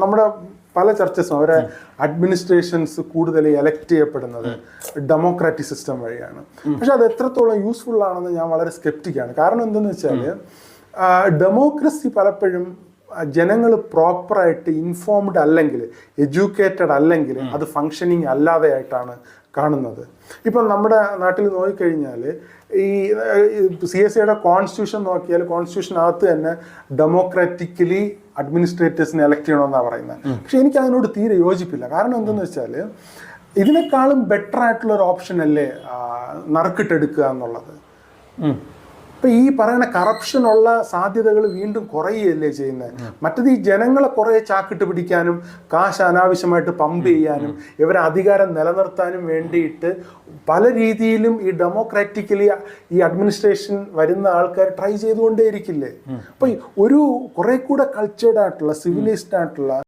നമ്മുടെ പല ചർച്ചസും അവരെ അഡ്മിനിസ്ട്രേഷൻസ് കൂടുതൽ എലക്ട് ചെയ്യപ്പെടുന്നത് ഡെമോക്രാറ്റിക് സിസ്റ്റം വഴിയാണ്. പക്ഷെ അത് എത്രത്തോളം യൂസ്ഫുൾ ആണെന്ന് ഞാൻ വളരെ സ്കെപ്റ്റിക്കാണ്. കാരണം എന്തെന്ന് വെച്ചാൽ ഡെമോക്രസി പലപ്പോഴും ജനങ്ങൾ പ്രോപ്പറായിട്ട് ഇൻഫോംഡ് അല്ലെങ്കിൽ എഡ്യൂക്കേറ്റഡ് അല്ലെങ്കിൽ അത് ഫങ്ഷനിങ് അല്ലാതെയായിട്ടാണ് കാണുന്നത്. ഇപ്പം നമ്മുടെ നാട്ടിൽ നോക്കിക്കഴിഞ്ഞാൽ ഈ CSIയുടെ കോൺസ്റ്റിറ്റ്യൂഷൻ നോക്കിയാൽ കോൺസ്റ്റിറ്റ്യൂഷനകത്ത് തന്നെ ഡെമോക്രാറ്റിക്കലി അഡ്മിനിസ്ട്രേറ്റേഴ്സിനെ എലക്ട് ചെയ്യണമെന്നാണ് പറയുന്നത്. പക്ഷെ എനിക്ക് അതിനോട് തീരെ യോജിപ്പില്ല. കാരണം എന്തെന്ന് വെച്ചാൽ ഇതിനേക്കാളും ബെറ്റർ ആയിട്ടുള്ള ഒരു ഓപ്ഷൻ അല്ലേ നറുക്കിട്ടെടുക്കുക എന്നുള്ളത്. ഇപ്പം ഈ പറയുന്ന കറപ്ഷനുള്ള സാധ്യതകൾ വീണ്ടും കുറയുകയല്ലേ ചെയ്യുന്നത്. മറ്റത് ഈ ജനങ്ങളെ കുറേ ചാക്കിട്ട് പിടിക്കാനും കാശ് അനാവശ്യമായിട്ട് പമ്പ് ചെയ്യാനും ഇവരെ അധികാരം നിലനിർത്താനും വേണ്ടിയിട്ട് പല രീതിയിലും ഈ ഡെമോക്രാറ്റിക്കലി ഈ അഡ്മിനിസ്ട്രേഷൻ വരുന്ന ആൾക്കാർ ട്രൈ ചെയ്തുകൊണ്ടേയിരിക്കില്ലേ. അപ്പം ഒരു കുറെ കൂടെ കൾച്ചേർഡ് ആയിട്ടുള്ള സിവിലൈസ്ഡ് ആയിട്ടുള്ള